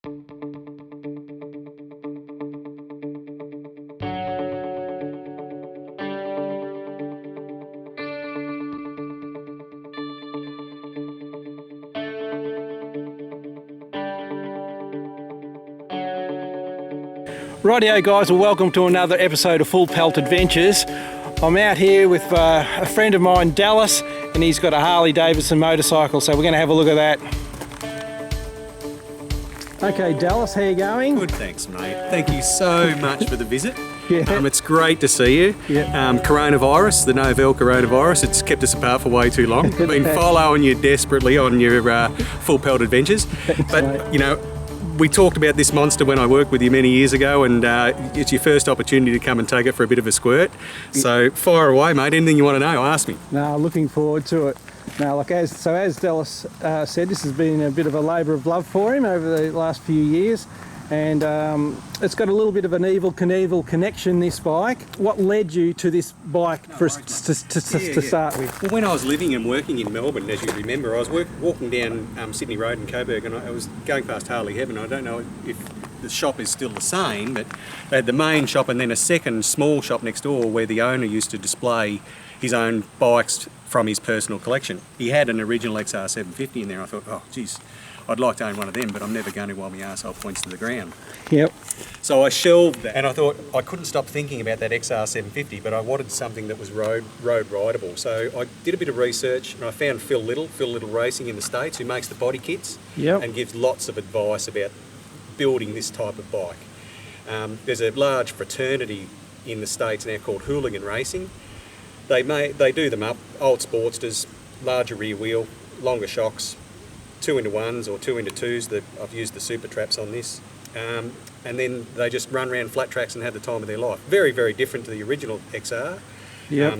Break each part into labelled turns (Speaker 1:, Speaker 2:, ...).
Speaker 1: Rightio guys, well, welcome to another episode of Full Pelt Adventures. I'm out here with a friend of mine, Dallas, and he's got a Harley Davidson motorcycle, so we're going to have a look at that. Okay, Dallas, how you going?
Speaker 2: Good, thanks mate. Thank you so much for the visit.
Speaker 1: Yeah.
Speaker 2: It's great to see you.
Speaker 1: Yeah.
Speaker 2: Coronavirus, the novel coronavirus, it's kept us apart for way too long. Been following you desperately on your Full Pelt Adventures.
Speaker 1: Thanks,
Speaker 2: but,
Speaker 1: mate.
Speaker 2: you know, we talked about this monster when I worked with you many years ago, and it's your first opportunity to come and take it for a bit of a squirt. So fire away, mate. Anything you want to know, ask me.
Speaker 1: No, looking forward to it. Now, like as Dallas said, this has been a bit of a labour of love for him over the last few years, and it's got a little bit of an Evel Knievel connection, this bike. What led you to this bike to start with?
Speaker 2: Well, when I was living and working in Melbourne, as you remember, I was walking down Sydney Road in Coburg, and I was going past Harley Heaven. I don't know if the shop is still the same, but they had the main shop and then a second small shop next door where the owner used to display his own bikes from his personal collection. He had an original XR883 in there. I thought, oh, geez, I'd like to own one of them, but I'm never going to while my arsehole points to the ground.
Speaker 1: Yep.
Speaker 2: So I shelved that, and I thought I couldn't stop thinking about that XR750, but I wanted something that was road rideable. So I did a bit of research, and I found Phil Little Racing in the States, who makes the body kits.
Speaker 1: Yep.
Speaker 2: And gives lots of advice about building this type of bike. There's a large fraternity in the States now called Hooligan Racing. They do them up, old Sportsters, larger rear wheel, longer shocks, 2-into-1s or 2-into-2s. I've used the super traps on this. And then they just run around flat tracks and have the time of their life. Very, very different to the original XR.
Speaker 1: Yep.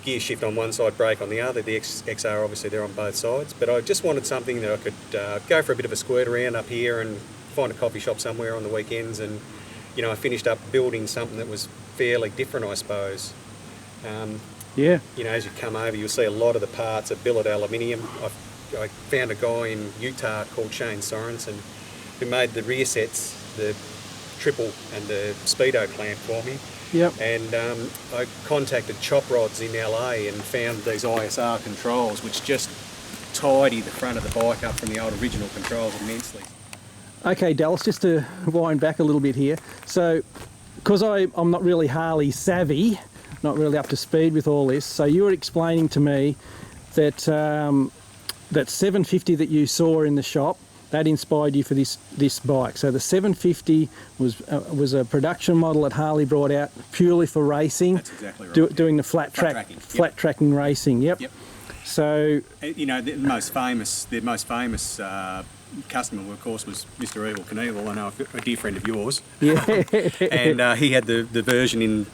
Speaker 2: Gear shift on one side, brake on the other. The XR, obviously, they're on both sides. But I just wanted something that I could go for a bit of a squirt around up here and find a coffee shop somewhere on the weekends. And, you know, I finished up building something that was fairly different, I suppose.
Speaker 1: Yeah.
Speaker 2: You know, as you come over, you'll see a lot of the parts are billet aluminium. I found a guy in Utah called Shane Sorensen who made the rear sets, the triple and the speedo clamp for me.
Speaker 1: Yep.
Speaker 2: And I contacted Chop Rods in LA and found these ISR controls which just tidy the front of the bike up from the old original controls immensely.
Speaker 1: Okay, Dallas, just to wind back a little bit here. So, because I'm not really Harley savvy, not really up to speed with all this, so you were explaining to me that that 750 that you saw in the shop, that inspired you for this bike. So the 750 was a production model that Harley brought out purely for racing.
Speaker 2: That's exactly right.
Speaker 1: Doing the flat tracking racing. Yep. So
Speaker 2: you know, the most famous customer, of course, was Mr. Evel Knievel. I know a dear friend of yours.
Speaker 1: Yeah.
Speaker 2: And he had the version in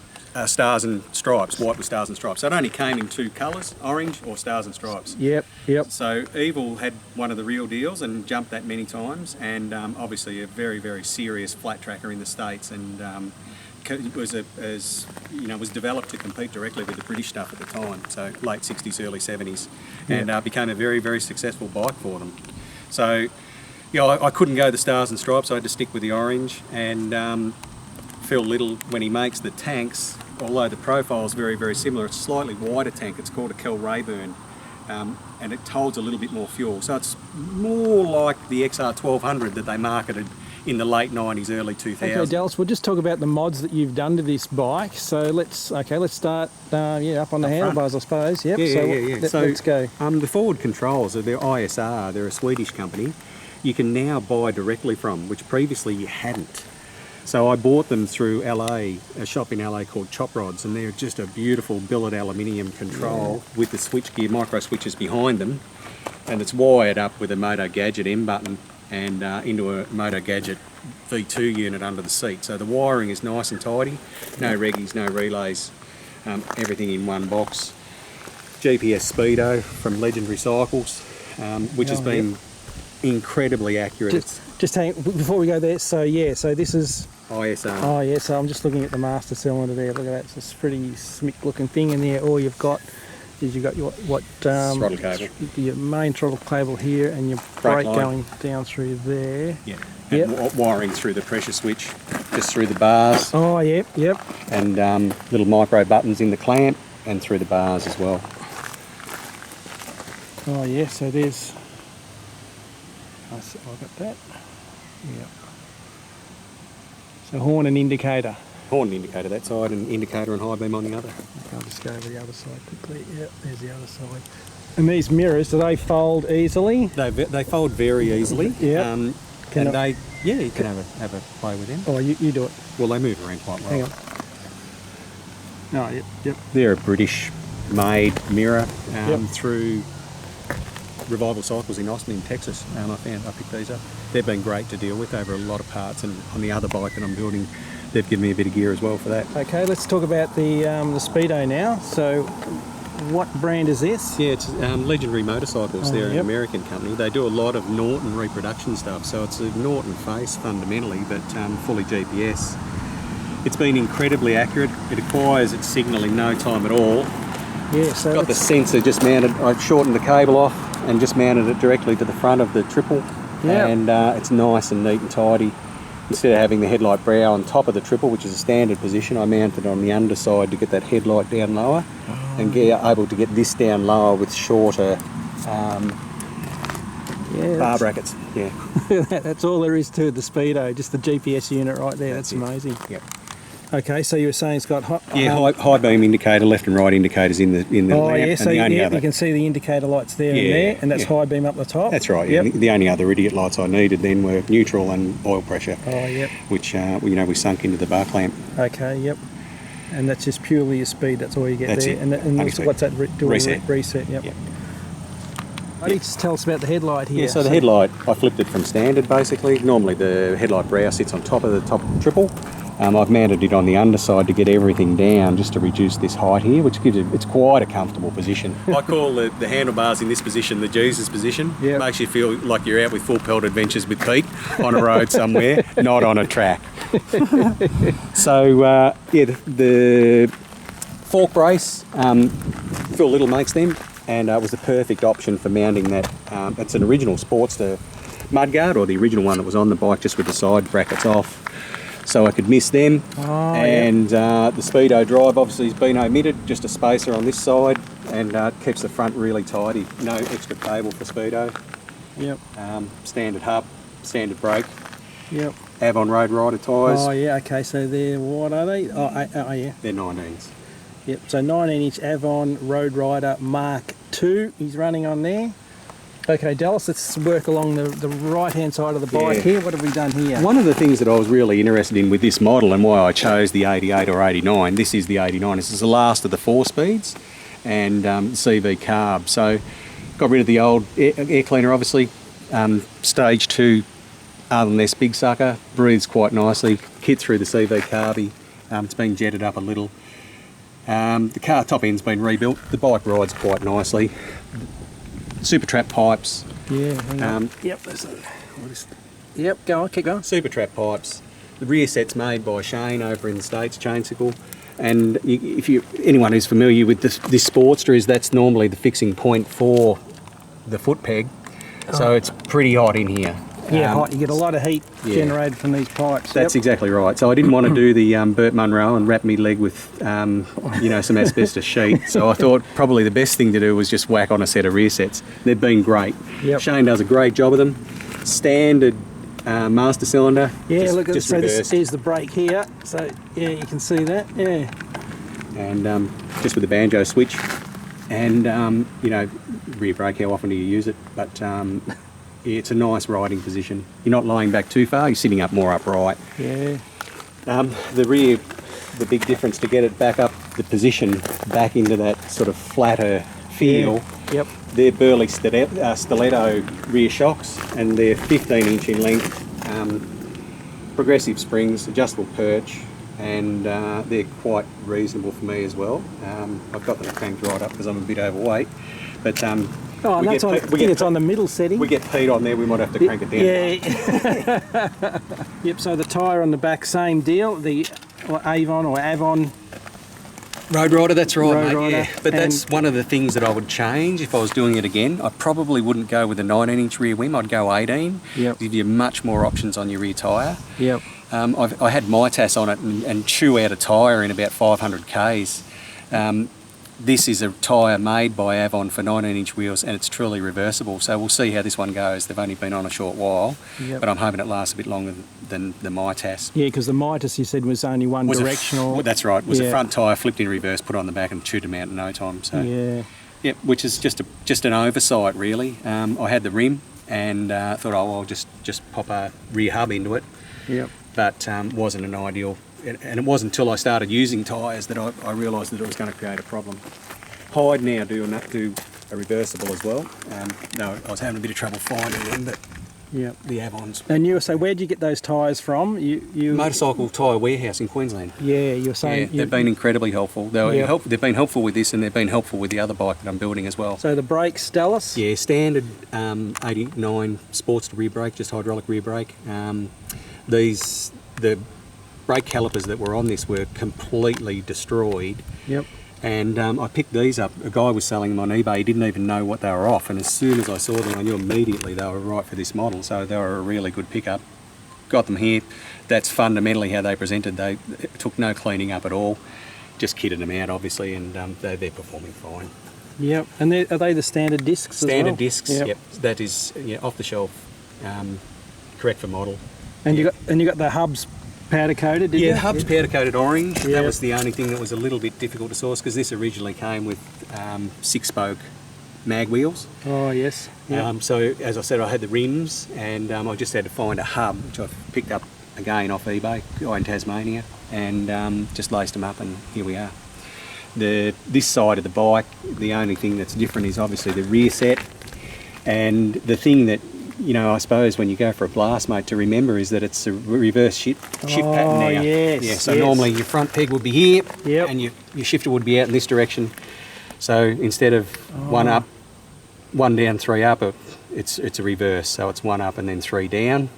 Speaker 2: stars and stripes, white with stars and stripes. So it only came in two colours, orange or stars and stripes.
Speaker 1: Yep.
Speaker 2: So Evel had one of the real deals and jumped that many times, and obviously a very, very serious flat tracker in the States, and was developed to compete directly with the British stuff at the time. So late 60s, early 70s, and became a very, very successful bike for them. So yeah, I couldn't go the stars and stripes. I had to stick with the orange, and Phil Little, when he makes the tanks, although the profile is very, very similar, it's a slightly wider tank. It's called a Kel Rayburn, and it holds a little bit more fuel. So it's more like the XR1200 that they marketed in the late 90s, early 2000s.
Speaker 1: Okay, Dallas, we'll just talk about the mods that you've done to this bike. So let's start up on the handlebars, I suppose. Yep.
Speaker 2: Yeah.
Speaker 1: Let's go.
Speaker 2: The forward controls are their ISR. They're a Swedish company. You can now buy directly from, which previously you hadn't. So I bought them through LA, a shop in LA called Chop Rods, and they're just a beautiful billet aluminium control with the switchgear micro switches behind them, and it's wired up with a Moto Gadget M button and into a Moto Gadget V2 unit under the seat. So the wiring is nice and tidy, no reggies, no relays, everything in one box. GPS Speedo from Legendary Cycles, which has been incredibly accurate.
Speaker 1: Just hang before we go there. So this is
Speaker 2: ISR.
Speaker 1: Oh yeah, so I'm just looking at the master cylinder there. Look at that, it's this pretty smick looking thing in there. Or you've got is you got your
Speaker 2: throttle cable.
Speaker 1: your main throttle cable here, and your
Speaker 2: Brake
Speaker 1: brake
Speaker 2: line.
Speaker 1: going down through there.
Speaker 2: Yeah.
Speaker 1: Yep.
Speaker 2: And wiring through the pressure switch, just through the bars,
Speaker 1: Oh, yep, yep.
Speaker 2: and little micro buttons in the clamp and through the bars as well.
Speaker 1: Oh, yeah, so there's... I've got that. Yep. So horn and indicator.
Speaker 2: Horn indicator that side and indicator and high beam on the other.
Speaker 1: I'll just go over the other side quickly. Yep, there's the other side. And these mirrors, do they fold easily?
Speaker 2: They fold very easily.
Speaker 1: Yeah.
Speaker 2: And you can have a play with them.
Speaker 1: Oh, you do it.
Speaker 2: Well, they move around quite well.
Speaker 1: Hang on. Oh, yep, yep.
Speaker 2: They're a British-made mirror
Speaker 1: Yep.
Speaker 2: through Revival Cycles in Austin, in Texas. I picked these up. They've been great to deal with over a lot of parts, and on the other bike that I'm building, they've given me a bit of gear as well for that.
Speaker 1: Okay, let's talk about the Speedo now. So, what brand is this?
Speaker 2: Yeah, it's Legendary Motorcycles.
Speaker 1: Oh,
Speaker 2: They're an
Speaker 1: yep.
Speaker 2: American company. They do a lot of Norton reproduction stuff, so it's a Norton face fundamentally, but fully GPS. It's been incredibly accurate. It acquires its signal in no time at all.
Speaker 1: Yeah, so
Speaker 2: Got the sensor just mounted. I shortened the cable off and just mounted it directly to the front of the triple.
Speaker 1: Yeah.
Speaker 2: And it's nice and neat and tidy. Instead of having the headlight brow on top of the triple, which is a standard position, I mounted it on the underside to get that headlight down lower and get able to get this down lower with shorter bar brackets. Yeah.
Speaker 1: that's all there is to the Speedo, just the GPS unit right there. That's amazing.
Speaker 2: Yep.
Speaker 1: Okay, so you were saying it's got
Speaker 2: high beam indicator, left and right indicators in the
Speaker 1: oh
Speaker 2: lamp.
Speaker 1: yeah,
Speaker 2: and
Speaker 1: so
Speaker 2: the only
Speaker 1: you can see the indicator lights there and
Speaker 2: Yeah,
Speaker 1: there, and that's
Speaker 2: yeah.
Speaker 1: high beam up the top.
Speaker 2: That's right.
Speaker 1: Yep.
Speaker 2: Yeah. The only other idiot lights I needed then were neutral and oil pressure,
Speaker 1: Oh yep.
Speaker 2: which we sunk into the bar clamp.
Speaker 1: Okay, yep. And that's just purely your speed. That's all you get
Speaker 2: That's
Speaker 1: there.
Speaker 2: it.
Speaker 1: And
Speaker 2: Only speed.
Speaker 1: what's that? Doing
Speaker 2: Reset.
Speaker 1: Reset. Yep.
Speaker 2: Yep.
Speaker 1: Why don't you just tell us about the headlight here?
Speaker 2: Yeah, so the headlight, I flipped it from standard basically. Normally the headlight brow sits on top of the triple. I've mounted it on the underside to get everything down just to reduce this height here, which gives it's quite a comfortable position. I call the handlebars in this position the Jesus position.
Speaker 1: Yep.
Speaker 2: Makes you feel like you're out with full pelt adventures with Pete on a road somewhere, not on a track. So the fork brace, Phil Little makes them, and it was the perfect option for mounting that. It's an original Sportster mudguard, or the original one that was on the bike, just with the side brackets off. So I could miss them.
Speaker 1: Oh,
Speaker 2: and the Speedo drive obviously has been omitted, just a spacer on this side, and keeps the front really tidy. No extra cable for Speedo.
Speaker 1: Yep.
Speaker 2: Standard hub, standard brake.
Speaker 1: Yep.
Speaker 2: Avon Road Rider tyres.
Speaker 1: Oh yeah. Okay. So they're what are they? Oh yeah.
Speaker 2: They're 19s.
Speaker 1: Yep. So 19-inch Avon Road Rider Mark II. He's running on there. Okay, Dallas, let's work along the right-hand side of the bike here. What have we done here?
Speaker 2: One of the things that I was really interested in with this model, and why I chose the 88 or 89, this is the 89, this is the last of the 4-speeds and CV carb. So got rid of the old air cleaner, obviously. Stage 2 R&S Big Sucker, breathes quite nicely. Kit through the CV carby. It's been jetted up a little. The car top end's been rebuilt. The bike rides quite nicely. Super trap pipes.
Speaker 1: Yeah, hang on. Yep, yep, go on, keep going.
Speaker 2: Super trap pipes. The rear set's made by Shane over in the States, Chainsicle. And anyone who's familiar with this Sportster, that's normally the fixing point for the foot peg. So it's pretty hot in here.
Speaker 1: Yeah, hot. You get a lot of heat generated from these pipes.
Speaker 2: That's exactly right. So I didn't want to do the Burt Munro and wrap me leg with, some asbestos sheet. So I thought probably the best thing to do was just whack on a set of rear sets. They've been great.
Speaker 1: Yep.
Speaker 2: Shane does a great job of them. Standard master cylinder.
Speaker 1: Yeah, look at
Speaker 2: just
Speaker 1: so
Speaker 2: reversed.
Speaker 1: this is the brake here. So yeah, you can see that. Yeah.
Speaker 2: And just with the banjo switch. And rear brake. How often do you use it? But it's a nice riding position. You're not lying back too far, you're sitting up more upright.
Speaker 1: Yeah.
Speaker 2: The rear, the big difference to get it back up the position, back into that sort of flatter feel.
Speaker 1: Yeah. Yep.
Speaker 2: They're Burley stiletto rear shocks, and they're 15-inch in length, progressive springs, adjustable perch, and they're quite reasonable for me as well. I've got them cranked right up because I'm a bit overweight, but
Speaker 1: Oh, and it's on the middle setting.
Speaker 2: we get Pete on there, we might have to crank it down.
Speaker 1: Yeah. Yep, so the tyre on the back, same deal. The Avon
Speaker 2: Road Rider, that's right,
Speaker 1: Road
Speaker 2: mate,
Speaker 1: Rider,
Speaker 2: yeah. But that's one of the things that I would change if I was doing it again. I probably wouldn't go with a 19-inch rear wing, I'd go 18.
Speaker 1: Yep.
Speaker 2: Give you much more options on your rear tyre.
Speaker 1: Yep.
Speaker 2: I had Mitas on it and chew out a tyre in about 500 Ks. This is a tyre made by Avon for 19-inch wheels, and it's truly reversible. So we'll see how this one goes. They've only been on a short while, but I'm hoping it lasts a bit longer than the Mitas.
Speaker 1: Yeah, because the Mitas you said was only one directional.
Speaker 2: That's right. It was a front tyre flipped in reverse, put on the back, and chewed them out in no time. So yeah, which is just an oversight really. I had the rim and thought, oh, I'll just pop a rear hub into it.
Speaker 1: Yep.
Speaker 2: But wasn't an ideal. And it wasn't until I started using tyres that I realised that it was going to create a problem. Hyde now do a reversible as well. No, I was having a bit of trouble finding them, but the Avons.
Speaker 1: And so where'd you get those tyres from? You
Speaker 2: Motorcycle Tyre Warehouse in Queensland.
Speaker 1: Yeah, you were saying...
Speaker 2: Yeah, they've been incredibly helpful. They've been helpful with this, and they've been helpful with the other bike that I'm building as well.
Speaker 1: So the brakes, Dallas?
Speaker 2: Yeah, standard 89 sports rear brake, just hydraulic rear brake. The brake calipers that were on this were completely destroyed.
Speaker 1: Yep.
Speaker 2: And I picked these up. A guy was selling them on eBay. He didn't even know what they were off, and as soon as I saw them, I knew immediately they were right for this model. So they were a really good pickup. Got them here. That's fundamentally how they presented. They took no cleaning up at all. Just kitted them out, obviously, and they're performing fine.
Speaker 1: Yep. And are they the standard discs?
Speaker 2: Standard discs. Yep. That is off the shelf, correct for model.
Speaker 1: And you got the hubs powder coated, did you?
Speaker 2: Yeah, hubs powder coated orange.
Speaker 1: Yeah.
Speaker 2: That was the only thing that was a little bit difficult to source because this originally came with 6-spoke mag wheels.
Speaker 1: Oh yes. Yep.
Speaker 2: So as I said, I had the rims, and I just had to find a hub, which I picked up again off eBay, guy in Tasmania, and just laced them up, and here we are. This side of the bike, the only thing that's different is obviously the rear set, and the thing that, you know, I suppose when you go for a blast, mate, to remember is that it's a reverse shift pattern now.
Speaker 1: Yes,
Speaker 2: yeah, so normally your front peg would be here,
Speaker 1: Yep.
Speaker 2: and your shifter would be out in this direction. So instead of one up, one down, three up, it's a reverse. So it's one up and then three down,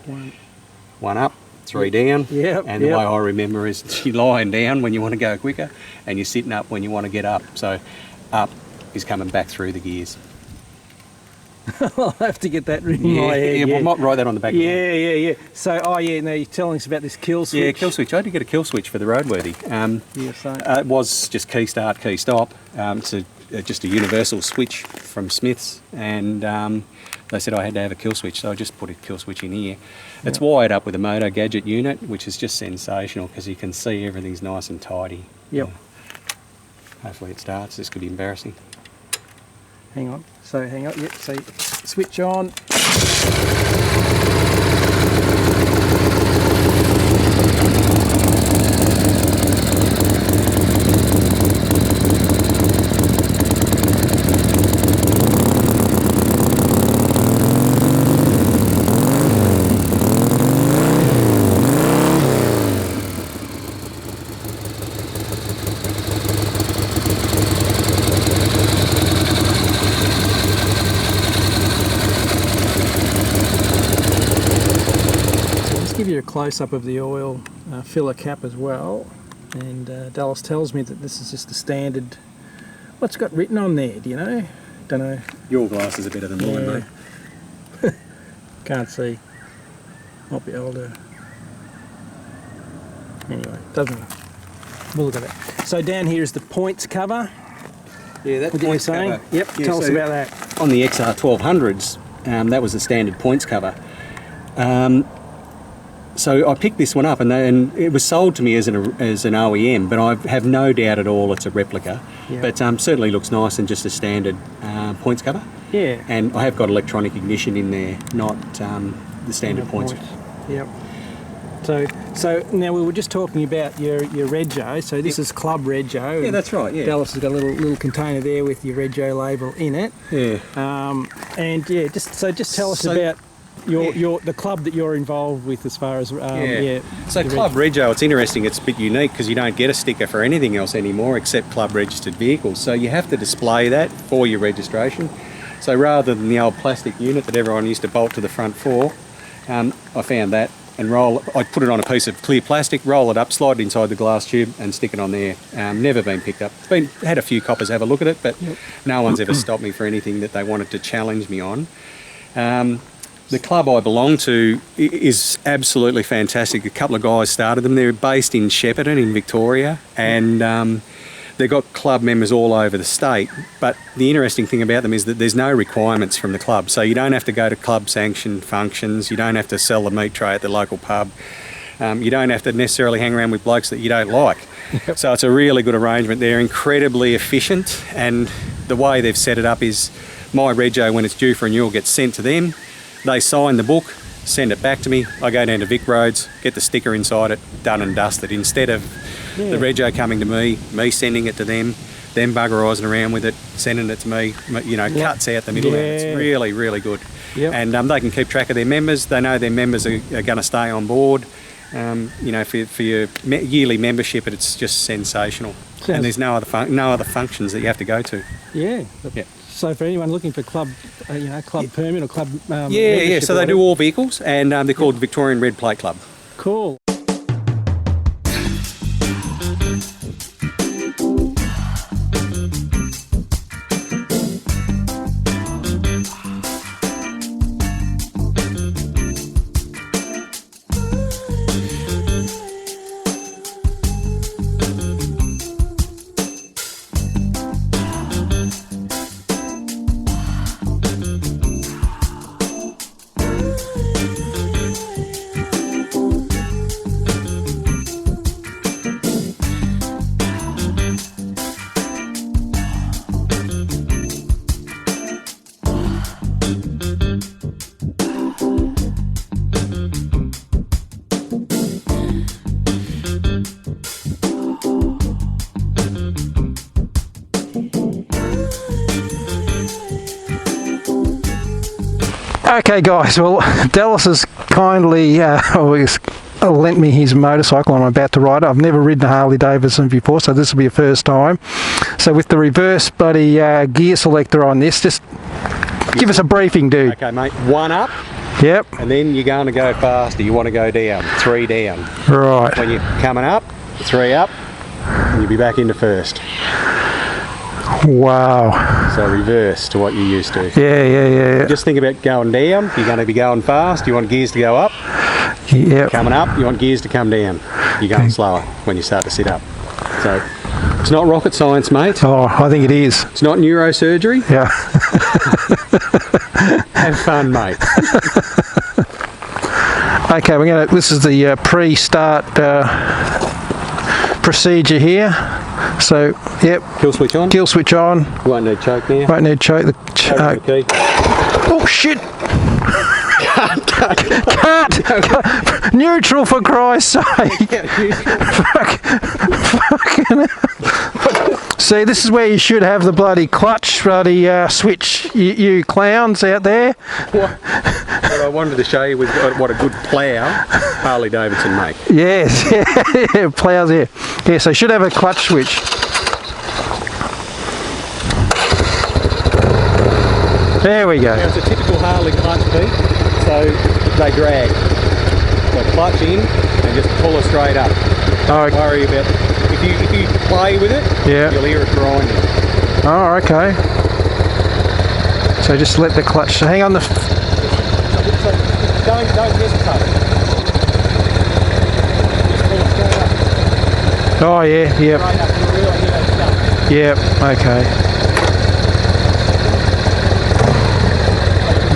Speaker 2: one up, three down.
Speaker 1: Yep.
Speaker 2: And the way I remember is you're lying down when you want to go quicker, and you're sitting up when you want to get up. So up is coming back through the gears.
Speaker 1: I'll have to get that in my head.
Speaker 2: Yeah, we might write that on the back.
Speaker 1: Yeah. So, now you're telling us about this kill switch.
Speaker 2: Yeah, kill switch. I had to get a kill switch for the roadworthy. It was just key start, key stop. It's just a universal switch from Smith's, and they said I had to have a kill switch, so I just put a kill switch in here. It's wired up with a Moto Gadget unit, which is just sensational because you can see everything's nice and tidy.
Speaker 1: Yep.
Speaker 2: Hopefully it starts. This could be embarrassing.
Speaker 1: Hang on. So hang on. Yep. So switch on. Give you a close-up of the oil filler cap as well, and Dallas tells me that this is just a standard. What's got written on there, do you know? Don't know.
Speaker 2: Your glasses are better than mine, mate.
Speaker 1: Can't see. Might be able to. Anyway, doesn't. We'll look at that. So down here is the points cover.
Speaker 2: Yeah, that
Speaker 1: what you were saying?
Speaker 2: cover.
Speaker 1: Yep.
Speaker 2: Yeah,
Speaker 1: tell us about that.
Speaker 2: On the XR1200s, that was the standard points cover. So I picked this one up, and it was sold to me as an OEM, but I have no doubt at all it's a replica.
Speaker 1: Yep.
Speaker 2: But certainly looks nice and just a standard points cover.
Speaker 1: Yeah.
Speaker 2: And I have got electronic ignition in there, not the standard points.
Speaker 1: Yep. So now we were just talking about your Rego. So this is Club Rego.
Speaker 2: Yeah, that's right. Yeah.
Speaker 1: Dallas has got a little container there with your Rego label in it.
Speaker 2: Yeah.
Speaker 1: And yeah, just tell us about the club that you're involved with as far as
Speaker 2: So Club Rego, it's interesting. It's a bit unique because you don't get a sticker for anything else anymore except club registered vehicles. So you have to display that for your registration. So rather than the old plastic unit that everyone used to bolt to the front for, I found that and roll. I'd put it on a piece of clear plastic, roll it up, slide it inside the glass tube, and stick it on there. Never been picked up. Had a few coppers have a look at it, but no one's ever stopped me for anything that they wanted to challenge me on. The club I belong to is absolutely fantastic. A couple of guys started them. They're based in Shepparton in Victoria, and they've got club members all over the state. But the interesting thing about them is that there's no requirements from the club. So you don't have to go to club sanctioned functions. You don't have to sell the meat tray at the local pub. You don't have to necessarily hang around with blokes that you don't like. So it's a really good arrangement. They're incredibly efficient, and the way they've set it up is my rego, when it's due for renewal, gets sent to them. They sign the book, send it back to me. I go down to Vic Roads, get the sticker inside it, done and dusted. Instead of the rego coming to me sending it to them buggerising around with it, sending it to me, cuts out the middleman. It's really, really good. And they can keep track of their members. They know their members are going to stay on board. For your yearly membership, it's just sensational. And there's no other functions that you have to go to.
Speaker 1: Yeah. So for anyone looking for club permit or club
Speaker 2: So they do all vehicles, and they're called Victorian Red Plate Club.
Speaker 1: Cool. Okay guys, well Dallas has kindly lent me his motorcycle. I'm about to ride it. I've never ridden a Harley Davidson before, so this will be a first time. So with the reverse bloody gear selector on this, just give us a briefing, dude.
Speaker 2: Okay mate, 1 up.
Speaker 1: Yep.
Speaker 2: And then you're going to go faster. You want to go down, 3 down.
Speaker 1: Right.
Speaker 2: When you're coming up, 3 up, and you'll be back into first.
Speaker 1: Wow.
Speaker 2: So reverse to what you used to.
Speaker 1: Yeah.
Speaker 2: Just think about going down. You're going to be going fast. You want gears to go up.
Speaker 1: Yep.
Speaker 2: Coming up, you want gears to come down. You're going slower when you start to sit up. So it's not rocket science, mate.
Speaker 1: Oh, I think it is.
Speaker 2: It's not neurosurgery.
Speaker 1: Yeah.
Speaker 2: Have fun, mate.
Speaker 1: Okay, this is the pre-start procedure here. So, yep.
Speaker 2: Kill switch on.
Speaker 1: Kill switch on.
Speaker 2: You won't need choke now.
Speaker 1: Won't need choke.
Speaker 2: Key.
Speaker 1: Oh shit! Cut! Neutral, for Christ's sake! Fucking see, this is where you should have the bloody clutch, bloody switch, you clowns out there.
Speaker 2: What I wanted to show you was what a good plough Harley Davidson make.
Speaker 1: Yes, yeah, ploughs here. Yeah, so you should have a clutch switch. There we go.
Speaker 2: Now it's a typical Harley clutch beat, so they drag. So clutch in and just pull it straight up. Don't worry about it. If you play with it, you'll hear it grinding.
Speaker 1: Oh, okay. So just let the clutch. So hang on the.
Speaker 2: Don't hesitate. Just pull it straight up.
Speaker 1: Oh yeah, yep.
Speaker 2: Straight up. You'll really hear that stuff.
Speaker 1: Yep. Okay.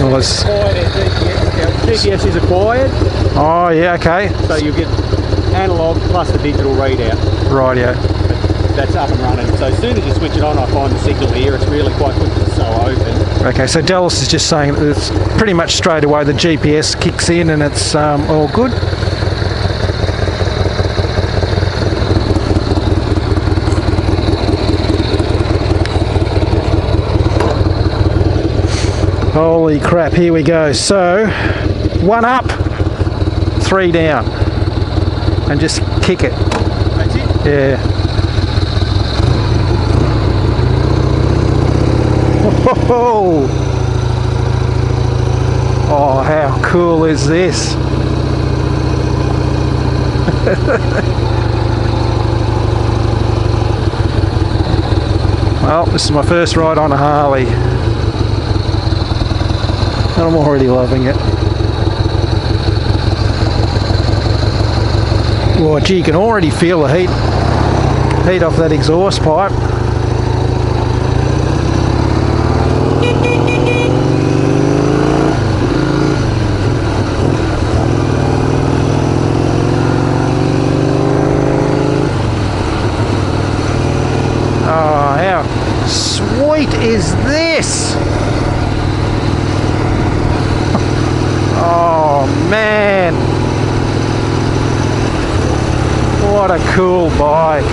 Speaker 1: Well, it's
Speaker 2: GPS is acquired.
Speaker 1: Oh yeah, okay.
Speaker 2: So you get analog plus the digital readout.
Speaker 1: Right, yeah.
Speaker 2: That's up and running. So as soon as you switch it on, I find the signal here. It's really quite good because it's so open.
Speaker 1: Okay, so Dallas is just saying that it's pretty much straight away the GPS kicks in and it's all good. Holy crap, here we go. So, 1 up, 3 down. And just kick it.
Speaker 2: That's it?
Speaker 1: Yeah. Oh, how cool is this? Well, this is my first ride on a Harley, and I'm already loving it. Oh gee, you can already feel the heat off that exhaust pipe. Oh, how sweet is this? Oh man, what a cool bike.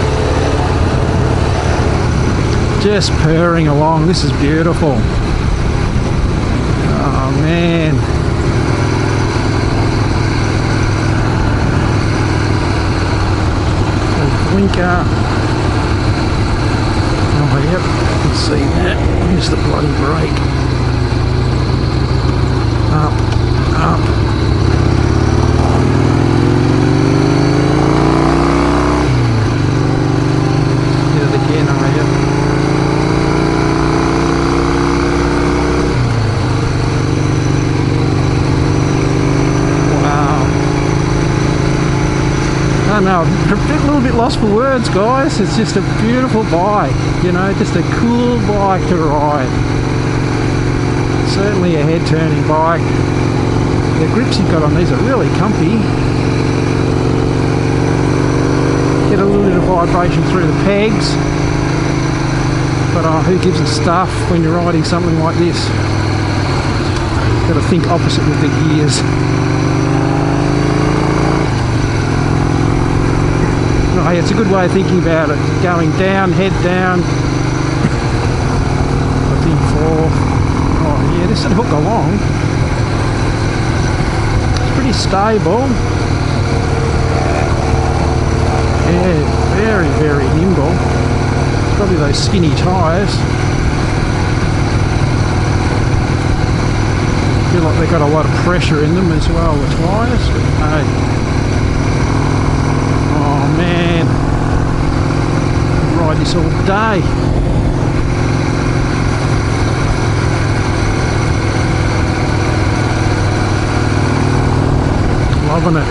Speaker 1: Just purring along. This is beautiful. Oh man. The blinker. Oh yep, you can see that. Here's the bloody brake. Up, up. Hit it again, oh yep. No, I'm a little bit lost for words, guys. It's just a beautiful bike, you know, just a cool bike to ride. Certainly a head-turning bike. The grips you've got on these are really comfy. Get a little bit of vibration through the pegs, but who gives a stuff when you're riding something like this? Got to think opposite with the gears. Oh, yeah, it's a good way of thinking about it. Going down, head down. Looking forth. Oh yeah, this should hook along. It's pretty stable. Yeah, very, very nimble. It's probably those skinny tyres. Feel like they've got a lot of pressure in them as well, the tyres. But hey. Oh man, I'll ride this all day. Loving it.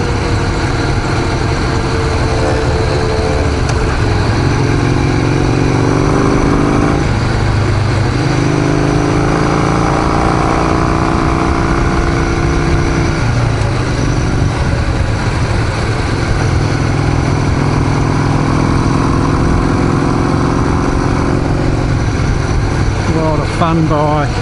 Speaker 1: What a fun bike.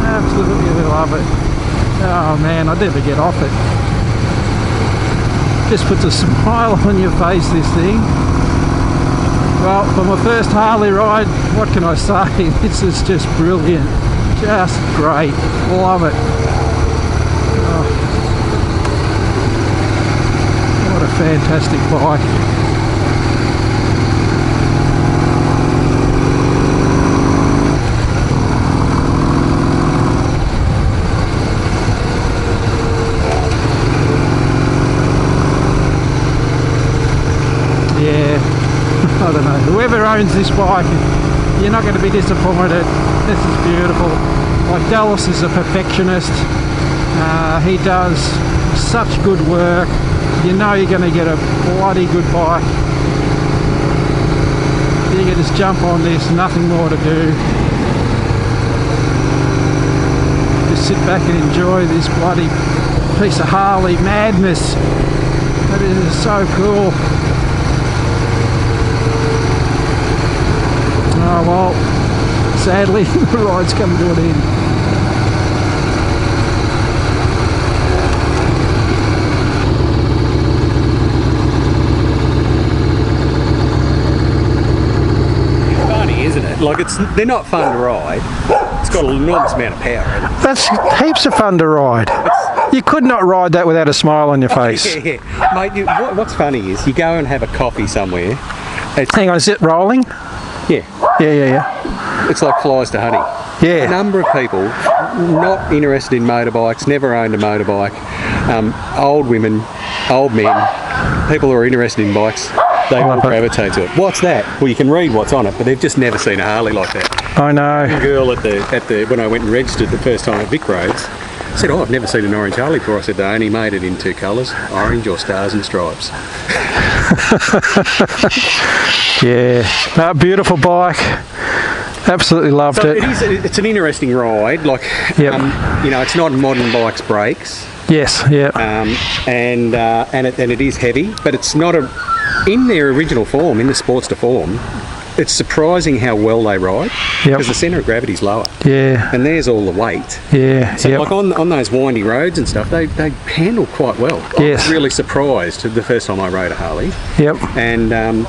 Speaker 1: Absolutely love it. Oh man, I'd never get off it. Just puts a smile on your face, this thing. Well, for my first Harley ride, what can I say? This is just brilliant. Just great. Love it. Oh, what a fantastic bike. Yeah, I don't know, whoever owns this bike, you're not going to be disappointed. This is beautiful. Like, Dallas is a perfectionist. He does such good work. You know you're going to get a bloody good bike. You can just jump on this, nothing more to do. Just sit back and enjoy this bloody piece of Harley madness. That is so cool. Oh well, sadly the ride's coming to an end.
Speaker 2: Isn't it? Like they're not fun to ride. It's got an enormous amount of power in it.
Speaker 1: That's heaps of fun to ride. You could not ride that without a smile on your face.
Speaker 2: Yeah. Mate, what's funny is you go and have a coffee somewhere.
Speaker 1: Hang on, is it rolling?
Speaker 2: Yeah. It's like flies to honey.
Speaker 1: Yeah.
Speaker 2: A number of people not interested in motorbikes, never owned a motorbike, old women, old men, people who are interested in bikes, they all gravitate to it. What's that? Well, you can read what's on it, but they've just never seen a Harley like that.
Speaker 1: I know.
Speaker 2: A girl at the when I went and registered the first time at Vic Roads said, "Oh, I've never seen an orange Harley before." I said, "They only made it in two colours, orange or stars and stripes."
Speaker 1: Yeah, no, beautiful bike. Absolutely loved it.
Speaker 2: It's an interesting ride. Like,
Speaker 1: Yep.
Speaker 2: It's not modern bikes brakes.
Speaker 1: Yes, yeah.
Speaker 2: And it is heavy, but it's not in their original form, in the Sportster form. It's surprising how well they ride because the centre of gravity is lower.
Speaker 1: Yeah.
Speaker 2: And there's all the weight.
Speaker 1: Yeah.
Speaker 2: So like on those windy roads and stuff, they handle quite well. I was really surprised the first time I rode a Harley.
Speaker 1: Yep.
Speaker 2: And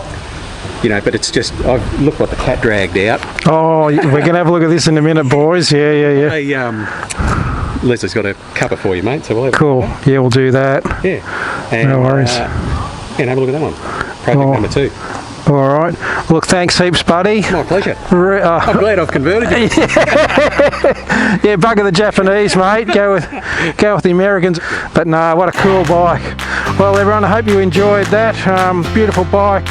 Speaker 2: but it's just, look what the cat dragged out.
Speaker 1: Oh, we're going to have a look at this in a minute, boys. Yeah.
Speaker 2: Hey, Leslie's got a cuppa for you, mate. So we'll have
Speaker 1: Cool. Yeah, we'll do that.
Speaker 2: Yeah. And,
Speaker 1: no worries.
Speaker 2: And have a look at that one. Project number 2.
Speaker 1: All right. Look, thanks heaps, buddy.
Speaker 2: My pleasure. I'm glad I've converted you.
Speaker 1: Yeah, bugger the Japanese, mate. Go with the Americans. But no, what a cool bike. Well, everyone, I hope you enjoyed that. Beautiful bike.